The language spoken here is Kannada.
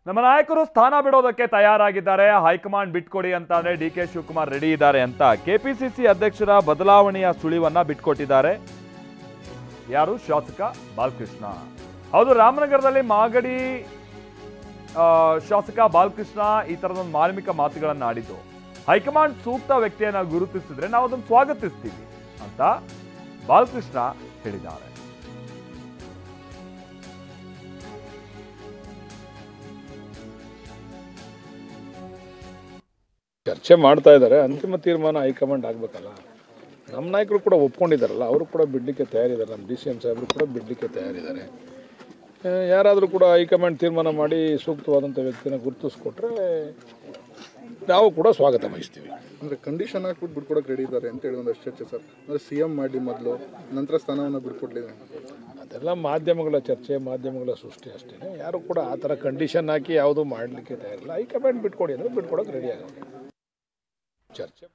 ನಮ್ಮ ನಾಯಕರು ಸ್ಥಾನ ಬಿಡೋದಕ್ಕೆ ತಯಾರಾಗಿದ್ದಾರೆ. ಹೈಕಮಾಂಡ್ ಬಿಟ್ಕೊಡಿ ಅಂತಾನೆ ಡಿ ಕೆ ಶಿವಕುಮಾರ್ ರೆಡಿ ಇದ್ದಾರೆ ಅಂತ ಕೆಪಿಸಿಸಿ ಅಧ್ಯಕ್ಷರ ಬದಲಾವಣೆಯ ಸುಳಿವನ್ನ ಬಿಟ್ಕೊಟ್ಟಿದ್ದಾರೆ. ಯಾರು? ಶಾಸಕ ಬಾಲಕೃಷ್ಣ. ಹೌದು, ರಾಮನಗರದಲ್ಲಿ ಮಾಗಡಿ ಶಾಸಕ ಬಾಲಕೃಷ್ಣ ಈ ತರದೊಂದು ಮಾರ್ಮಿಕ ಮಾತುಗಳನ್ನು ಆಡಿದ್ದು. ಹೈಕಮಾಂಡ್ ಸೂಕ್ತ ವ್ಯಕ್ತಿಯನ್ನ ಗುರುತಿಸಿದ್ರೆ ನಾವು ಅದನ್ನು ಸ್ವಾಗತಿಸ್ತೀವಿ ಅಂತ ಬಾಲಕೃಷ್ಣ ಹೇಳಿದ್ದಾರೆ. ಚರ್ಚೆ ಮಾಡ್ತಾ ಇದ್ದಾರೆ. ಅಂತಿಮ ತೀರ್ಮಾನ ಹೈಕಮಾಂಡ್ ಆಗಬೇಕಲ್ಲ. ನಮ್ಮ ನಾಯಕರು ಕೂಡ ಒಪ್ಕೊಂಡಿದ್ದಾರಲ್ಲ, ಅವರು ಕೂಡ ಬಿಡಲಿಕ್ಕೆ ತಯಾರಿದ್ದಾರೆ. ನಮ್ಮ DCM ಸಾಹೇಬರು ಕೂಡ ಬಿಡಲಿಕ್ಕೆ ತಯಾರಿದ್ದಾರೆ. ಯಾರಾದರೂ ಕೂಡ ಹೈಕಮಾಂಡ್ ತೀರ್ಮಾನ ಮಾಡಿ ಸೂಕ್ತವಾದಂಥ ವ್ಯಕ್ತಿನ ಗುರುತಿಸ್ಕೊಟ್ರೆ ನಾವು ಕೂಡ ಸ್ವಾಗತ ಬಯಸ್ತೀವಿ. ಅಂದರೆ ಕಂಡೀಷನ್ ಹಾಕ್ಬಿಟ್ಟು ಬಿಟ್ಕೊಡಕ್ಕೆ ರೆಡಿ ಇದ್ದಾರೆ ಅಂತ ಹೇಳಿ ಒಂದಷ್ಟು ಚರ್ಚೆ ಸರ್. ಅಂದರೆ CM ಮಾಡಿ ಮೊದಲು ನಂತರ ಸ್ಥಾನವನ್ನು ಬಿಟ್ಕೊಡ್ಲಿದೆ. ಅದೆಲ್ಲ ಮಾಧ್ಯಮಗಳ ಚರ್ಚೆ, ಮಾಧ್ಯಮಗಳ ಸೃಷ್ಟಿ ಅಷ್ಟೇ. ಯಾರು ಕೂಡ ಆ ಥರ ಕಂಡೀಷನ್ ಹಾಕಿ ಯಾವುದೂ ಮಾಡಲಿಕ್ಕೆ ತಯಾರಿಲ್ಲ. ಹೈಕಮಾಂಡ್ ಬಿಟ್ಕೊಡಿ ಅಂದರೆ ಬಿಟ್ಕೊಡೋಕೆ ರೆಡಿ ಆಗೋದು. ಚರ್ಚೆ